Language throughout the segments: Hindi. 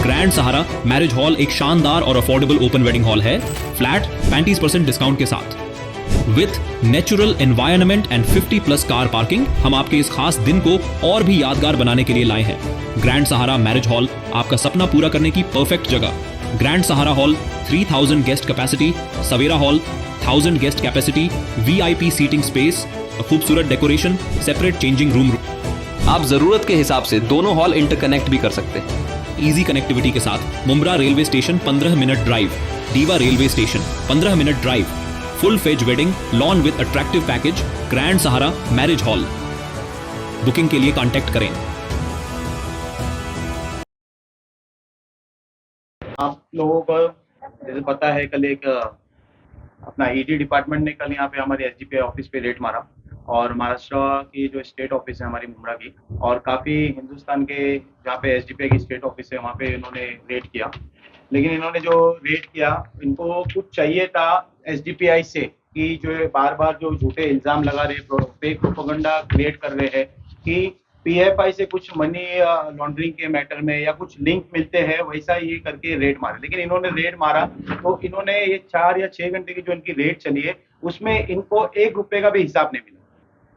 ग्रैंड सहारा मैरिज हॉल एक शानदार और अफोर्डेबल ओपन वेडिंग हॉल है, फ्लैट 35% डिस्काउंट के साथ with natural environment and 50+ car parking. हम आपके इस खास दिन को और भी यादगार बनाने के लिए लाए हैं। ग्रैंड सहारा मैरिज हॉल, आपका सपना पूरा करने की परफेक्ट जगह। Grand Sahara hall 3000 guest capacity, Savera hall 1000 guest capacity, VIP seating space, खूबसूरत डेकोरेशन, सेपरेट चेंजिंग रूम। आप जरूरत के हिसाब से दोनों हॉल इंटरकनेक्ट भी कर सकते हैं। इजी कनेक्टिविटी के साथ Mumbra railway station 15 minute drive, diva railway station 15 minute drive, full phase wedding, lawn with attractive package, grand Sahara marriage hall. Booking के लिए कांटेक्ट करें। आप लोगों को जैसे पता है, कल एक अपना ईडी डिपार्टमेंट ने कल यहाँ पे हमारे SGPI ऑफिस पे रेड मारा, और महाराष्ट्र की जो स्टेट ऑफिस है हमारी मुंब्रा की, और काफ़ी हिंदुस्तान के जहाँ पे SGPI की स्टेट ऑफिस है वहाँ पे इन्होंने रेड किया। लेकिन इन्होंने जो रेड किया, इनको कुछ चाहिए था SGPI से कि जो बार बार जो झूठे इल्ज़ाम लगा रहे, फेक प्रोपेगेंडा क्रिएट कर रहे हैं कि PFI से कुछ मनी लॉन्ड्रिंग के मैटर में या कुछ लिंक मिलते हैं, वैसा ये करके रेड मारे। लेकिन इन्होंने रेड मारा तो इन्होंने ये 4 या 6 घंटे की जो इनकी रेड चली है उसमें इनको 1 रुपए का भी हिसाब नहीं मिला।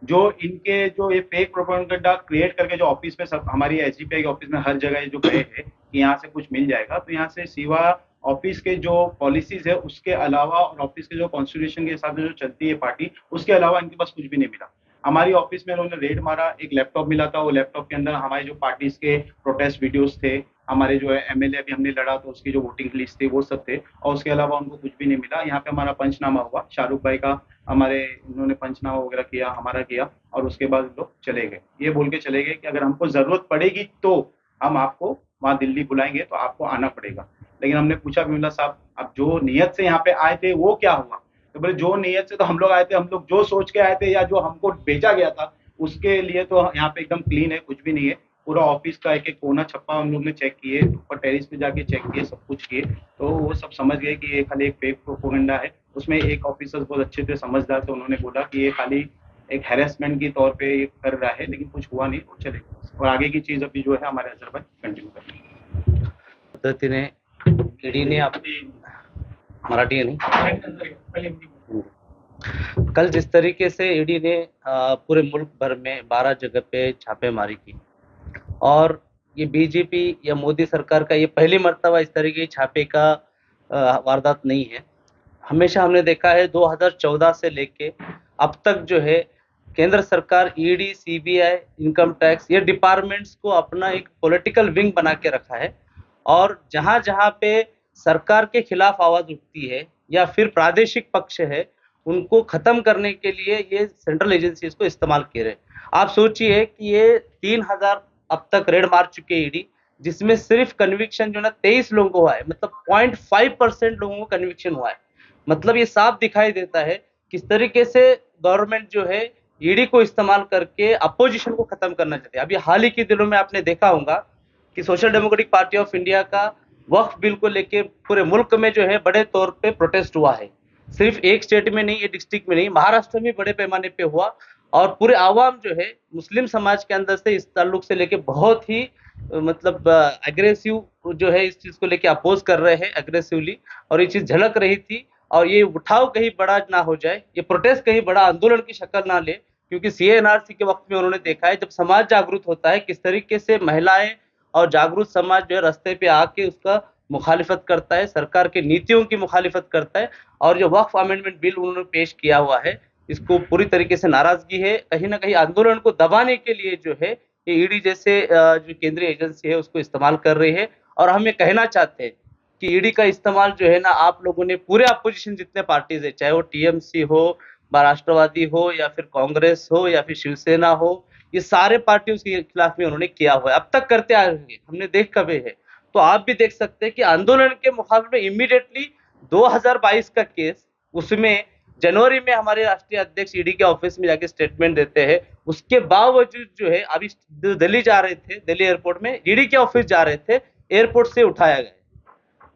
जो इनके जो ये फेक प्रोपेगेंडा क्रिएट करके जो ऑफिस में सब हमारी SGPI के ऑफिस में हर जगह जो गए हैं कि यहाँ से कुछ मिल जाएगा, तो यहाँ से सिवा ऑफिस के जो पॉलिसीज है उसके अलावा और ऑफिस के जो कॉन्स्टिट्यूशन के हिसाब से जो चलती है पार्टी, उसके अलावा इनके पास कुछ भी नहीं मिला। हमारी ऑफिस में उन्होंने रेड मारा, एक लैपटॉप मिला था, वो लैपटॉप के अंदर हमारे जो पार्टीज के प्रोटेस्ट वीडियोस थे, हमारे जो MLA अभी हमने लड़ा तो उसकी जो वोटिंग लिस्ट थी वो सब थे, और उसके अलावा उनको कुछ भी नहीं मिला। यहाँ पे हमारा पंचनामा हुआ, शाहरुख भाई का हमारे इन्होंने पंचनामा वगैरह किया, हमारा किया, और उसके बाद लोग चले गए। ये बोल के चले गए कि अगर हमको जरूरत पड़ेगी तो हम आपको वहाँ दिल्ली बुलाएंगे, तो आपको आना पड़ेगा। लेकिन हमने पूछा बिमला साहब, अब जो नियत से यहाँ पे आए थे वो क्या हुआ? तो बोले जो नियत से तो हम लोग आए थे, हम लोग जो सोच के आए थे या जो हमको भेजा गया था उसके लिए तो यहाँ पे एकदम क्लीन है, कुछ भी नहीं है। पूरा ऑफिस का एक एक कोना छप्पा हम लोग ने चेक किए, ऊपर टेरिस पे जाके चेक किए, सब कुछ किए, तो वो सब समझ गए कि ये खाली एक फेक प्रोपेगेंडा है। उसमें एक ऑफिसर बहुत अच्छे थे, समझदार थे, उन्होंने बोला कि ये खाली एक हैरेसमेंट की तौर पे ये कर रहा है, लेकिन कुछ हुआ नहीं, वो चले गए। और आगे की चीज अभी जो है हमारे अजहर भाई कंटिन्यू करेंगे। पद्धतीने ईडीने आपली मराठी है नहीं, कल जिस तरीके से ईडी ने पूरे मुल्क भर में 12 जगह पे छापेमारी की, और ये बीजेपी या मोदी सरकार का ये पहली मर्तबा इस तरीके की छापे का वारदात नहीं है। हमेशा हमने देखा है 2014 से लेके अब तक जो है केंद्र सरकार ईडी, CBI, इनकम टैक्स, ये डिपार्टमेंट्स को अपना एक पॉलिटिकल विंग बना के रखा है, और जहां जहां पे सरकार के खिलाफ आवाज उठती है या फिर प्रादेशिक पक्ष है, उनको खत्म करने के लिए ये सेंट्रल एजेंसीज को इस्तेमाल किए रहे। आप सोचिए कि ये 3000 अब तक रेड मार चुके ईडी, जिसमें सिर्फ कन्विक्शन जो ना 23 लोगों को हुआ है, मतलब 0.5% लोगों को कन्विक्शन हुआ है। मतलब ये साफ दिखाई देता है किस तरीके से गवर्नमेंट जो है ईडी को इस्तेमाल करके अपोजिशन को खत्म करना चाहती है। अभी हाल ही के दिनों में आपने देखा होगा कि social democratic party of India का वक्फ बिल को लेके पूरे मुल्क में जो है बड़े तौर पे प्रोटेस्ट हुआ है। सिर्फ एक स्टेट में नहीं, ये डिस्ट्रिक्ट में नहीं, महाराष्ट्र में बड़े पैमाने पे हुआ, और पूरे आवाम जो है मुस्लिम समाज के अंदर से इस ताल्लुक से लेके बहुत ही मतलब एग्रेसिव जो है इस चीज को लेके अपोज कर रहे हैं एग्रेसिवली, और ये चीज झलक रही थी। और ये उठाव कहीं बड़ा ना हो जाए, ये प्रोटेस्ट कहीं बड़ा आंदोलन की शक्ल ना ले, क्योंकि CA/NRC के वक्त में उन्होंने देखा है जब समाज जागरूक होता है किस तरीके से महिलाएं और जागरूक समाज जो है रास्ते पे आके उसका मुखालिफत करता है, सरकार के नीतियों की मुखालिफत करता है। और जो वक्फ अमेंडमेंट बिल उन्होंने पेश किया हुआ है, इसको पूरी तरीके से नाराजगी है। कहीं ना कहीं आंदोलन को दबाने के लिए जो है ये ईडी जैसे जो केंद्रीय एजेंसी है उसको इस्तेमाल कर रही है। और हम ये कहना चाहते हैं कि ईडी का इस्तेमाल जो है ना, आप लोगों ने पूरे अपोजिशन जितने पार्टीज है, चाहे वो TMC हो, राष्ट्रवादी हो, या फिर कांग्रेस हो, या फिर शिवसेना हो, ये सारे पार्टियों के खिलाफ में उन्होंने किया हुआ है, अब तक करते आ रहे हैं, हमने देख कभी है। तो आप भी देख सकते हैं कि आंदोलन के मुकाबले में इमीडिएटली 2022 का केस, उसमें जनवरी में हमारे राष्ट्रीय अध्यक्ष ईडी के ऑफिस में जाके स्टेटमेंट देते हैं। उसके बावजूद जो है अभी दिल्ली जा रहे थे, दिल्ली एयरपोर्ट में ईडी के ऑफिस जा रहे थे, एयरपोर्ट से उठाया गया।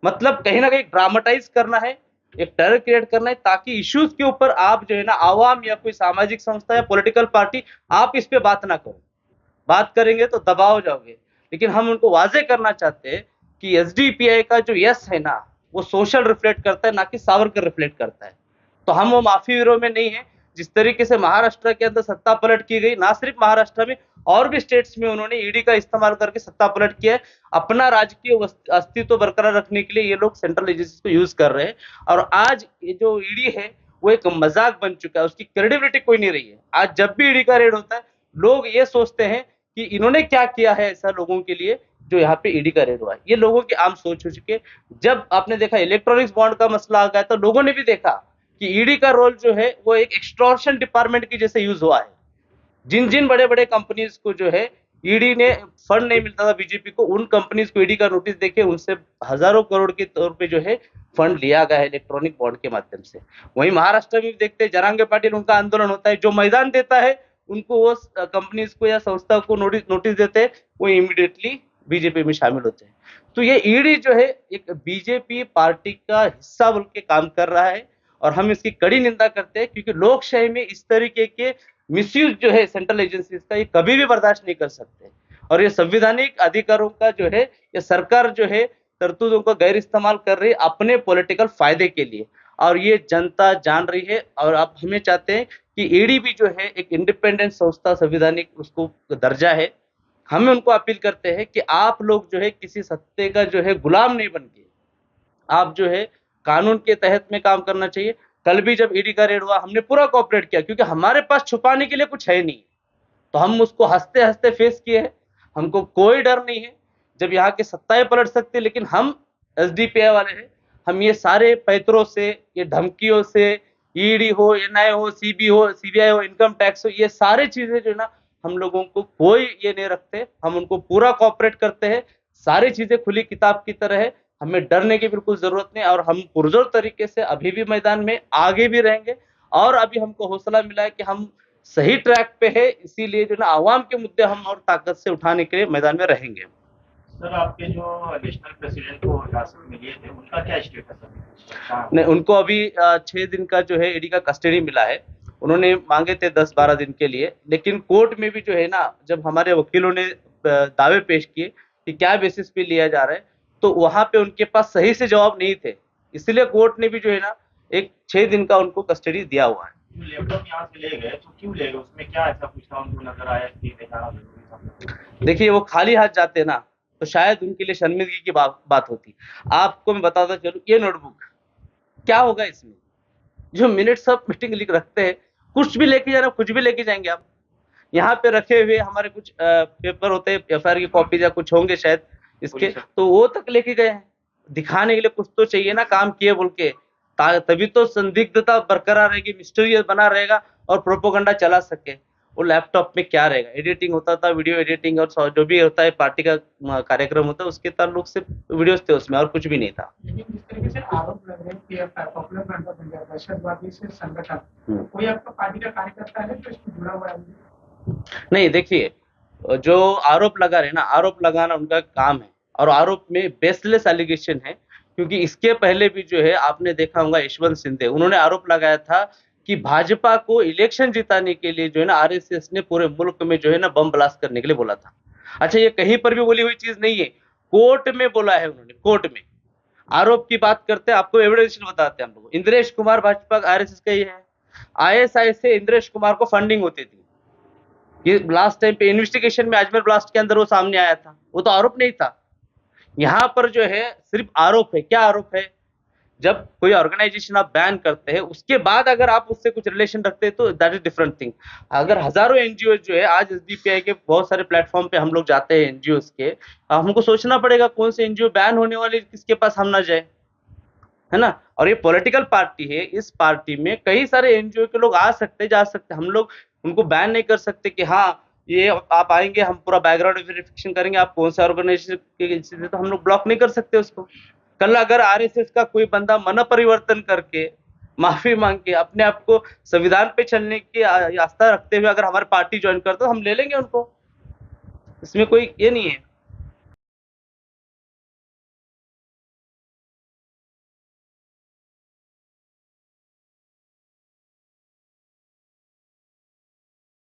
मतलब कहीं ना कहीं ड्रामेटाइज करना है, एक टेरर क्रिएट करना है, ताकि इश्यूज के ऊपर आप जो है ना, आवाम या कोई सामाजिक संस्था या पॉलिटिकल पार्टी, आप इस पे बात ना करो। बात करेंगे तो दबाव जाओगे। लेकिन हम उनको वाजे करना चाहते हैं कि एसडीपीआई का जो यस है ना, वो सोशल रिफ्लेक्ट करता है, ना कि सावरकर रिफ्लेक्ट करता है। तो हम वो माफी विरोध में नहीं है। जिस तरीके से महाराष्ट्र के अंदर सत्ता पलट की गई, ना सिर्फ महाराष्ट्र में और भी स्टेट्स में उन्होंने ईडी का इस्तेमाल करके सत्ता पलट किया है, अपना राजकीय अस्तित्व बरकरार रखने के लिए ये लोग सेंट्रल एजेंसी को यूज कर रहे हैं। और आज ये जो ईडी है वो एक मजाक बन चुका है, उसकी क्रेडिबिलिटी कोई नहीं रही है। आज जब भी ईडी का रेड होता है, लोग ये सोचते हैं कि इन्होंने क्या किया है ऐसा लोगों के लिए जो यहाँ पे ईडी का रेड हुआ है। ये लोगों की आम सोच हो चुकी है। जब आपने देखा इलेक्ट्रॉनिक्स बॉन्ड का मसला आ गया, तो लोगों ने भी देखा कि ईडी का रोल जो है वो एक एक्सटॉर्शन डिपार्टमेंट की जैसे यूज हुआ है। जिन जिन बड़े बड़े कंपनीज को जो है ईडी ने फंड नहीं मिलता था बीजेपी को, उन कंपनीज को ईडी का नोटिस देके उनसे हजारों करोड़ के तौर पे जो है फंड लिया गया है इलेक्ट्रॉनिक बॉन्ड के माध्यम से। वहीं महाराष्ट्र में भी देखते हैं, जरांगे पाटिल उनका आंदोलन होता है, जो मैदान देता है उनको वो कंपनीज को या संस्था को नोटिस देते हैं, वो इमीडिएटली बीजेपी में शामिल होते हैं। तो ये ईडी जो है एक बीजेपी पार्टी का हिस्सा बोल के काम कर रहा है और हम इसकी कड़ी निंदा करते हैं, क्योंकि लोकशाही में इस तरीके के मिसयूज जो है सेंट्रल एजेंसीज का, ये कभी भी बर्दाश्त नहीं कर सकते। और ये संवैधानिक अधिकारों का जो है, ये सरकार जो है तरतूदों का गैर इस्तेमाल कर रही है अपने पॉलिटिकल फायदे के लिए, और ये जनता जान रही है। और आप हमें चाहते हैं कि ईडी भी जो है एक इंडिपेंडेंट संस्था, संवैधानिक उसको दर्जा है। हमें उनको अपील करते हैं कि आप लोग जो है किसी सत्ते का जो है गुलाम नहीं बन के, आप जो है कानून के तहत में काम करना चाहिए। कल भी जब ईडी का रेड हुआ, हमने पूरा कोऑपरेट किया, क्योंकि हमारे पास छुपाने के लिए कुछ है नहीं, तो हम उसको हंसते हंसते फेस किए हैं। हमको कोई डर नहीं है, जब यहाँ के सत्ताएं पलट सकती है, लेकिन हम एसडीपीआई वाले हैं, हम ये सारे पैतरों से, ये धमकियों से, ईडी हो, एनआई हो, सीबीआई हो, इनकम टैक्स हो, ये सारी चीजें जो है ना, हम लोगों को कोई ये नहीं रखते। हम उनको पूरा कोऑपरेट करते हैं, सारी चीजें खुली किताब की तरह है, हमें डरने की बिल्कुल जरूरत नहीं। और हम पुरजोर तरीके से अभी भी मैदान में आगे भी रहेंगे, और अभी हमको हौसला मिला है कि हम सही ट्रैक पे है, इसीलिए जो ना आवाम के मुद्दे हम और ताकत से उठाने के लिए मैदान में रहेंगे। सर, आपके जो एडिशनल प्रेसिडेंट को हिरासत में लिए थे, उनका क्या स्टेटस है? नहीं, उनको अभी 6 दिन का जो है ईडी का कस्टडी मिला है। उन्होंने मांगे थे 10-12 दिन के लिए, लेकिन कोर्ट में भी जो है ना, जब हमारे वकीलों ने दावे पेश किए कि क्या बेसिस पे लिया जा रहा है, तो वहां पे उनके पास सही से जवाब नहीं थे, इसलिए कोर्ट ने भी जो है ना एक 6 दिन का उनको कस्टडी दिया हुआ है। लैपटॉप यहाँ से ले गए तो क्यों ले गए? उसमें क्या ऐसा कुछ था उनको नजर आया कि दिखाना जरूरी था? देखिए, वो खाली हाथ जाते ना, तो शायद उनके लिए शर्मिंदगी की बात होती। आपको मैं बताता चलूं, ये नोटबुक क्या होगा इसमें, जो मिनट्स ऑफ मीटिंग लिख रखते हैं, कुछ भी लेके जाना, कुछ भी लेके जाएंगे आप। यहाँ पे रखे हुए हमारे कुछ पेपर होते हैं, एफआईआर की कॉपी या कुछ होंगे शायद इसके, तो वो तक लेके गए हैं। दिखाने के लिए कुछ तो चाहिए ना, काम किए बोल के, तभी तो संदिग्धता बरकरार रहेगी, मिस्टीरियस बना रहेगा और प्रोपोगंडा चला सके। वो लैपटॉप में क्या रहेगा, एडिटिंग होता था, वीडियो एडिटिंग और जो भी होता है पार्टी का कार्यक्रम होता है, उसके ताल्लुक से वीडियोस थे उसमें, और कुछ भी नहीं था। लेकिन जिस तरीके से आरोप लग रहे हैं कि पॉपुलर फ्रंट ऑफ इंडिया दहशतवादी से संगठन, कोई आपका पार्टी का कार्यकर्ता है तो इसमें जुड़ा हुआ है? नहीं, देखिए, जो आरोप लगा रहे ना, आरोप लगाना उनका काम है, और आरोप में बेसलेस एलिगेशन है। क्योंकि इसके पहले भी जो है आपने देखा होगा, यशवंत सिंधे, उन्होंने आरोप लगाया था कि भाजपा को इलेक्शन जिताने के लिए जो है ना आरएसएस ने पूरे मुल्क में जो है ना बम ब्लास्ट करने के लिए बोला था। अच्छा, ये कहीं पर भी बोली हुई चीज नहीं है, कोर्ट में बोला है उन्होंने, कोर्ट में। आरोप की बात करते हैं, आपको एविडेंस बताते हैं हम लोग। इंद्रेश कुमार भाजपा आरएसएस का ही है। आईएसआई से इंद्रेश कुमार को फंडिंग होती थी, ये लास्ट टाइम पे इन्वेस्टिगेशन में अजमेर ब्लास्ट के अंदर वो सामने आया था, वो तो आरोप नहीं था। यहाँ पर जो है सिर्फ आरोप है। क्या आरोप है? जब कोई ऑर्गेनाइजेशन आप बैन करते हैं, उसके बाद अगर आप उससे कुछ रिलेशन रखते हैं तो दैट इज डिफरेंट थिंग। अगर हजारों एनजीओ जो है, आज एसडीपीआई के बहुत सारे प्लेटफॉर्म पे हम लोग जाते हैं एनजीओ के, हमको सोचना पड़ेगा कौन से एनजीओ बैन होने वाले, किसके पास हम ना जाए, है ना। और ये पॉलिटिकल पार्टी है, इस पार्टी में कई सारे एनजीओ के लोग आ सकते, जा सकते, हम लोग उनको बैन नहीं कर सकते कि हाँ ये आप आएंगे, हम पूरा बैकग्राउंड वेरिफिकेशन करेंगे, आप कौन से ऑर्गेनाइजेशन के, तो हम लोग ब्लॉक नहीं कर सकते उसको। कल अगर आरएसएस का कोई बंदा मन परिवर्तन करके, माफी मांग के, अपने आप को संविधान पे चलने की आस्था रखते हुए अगर हमारी पार्टी ज्वाइन करते, तो हम ले लेंगे उनको, इसमें कोई ये नहीं है।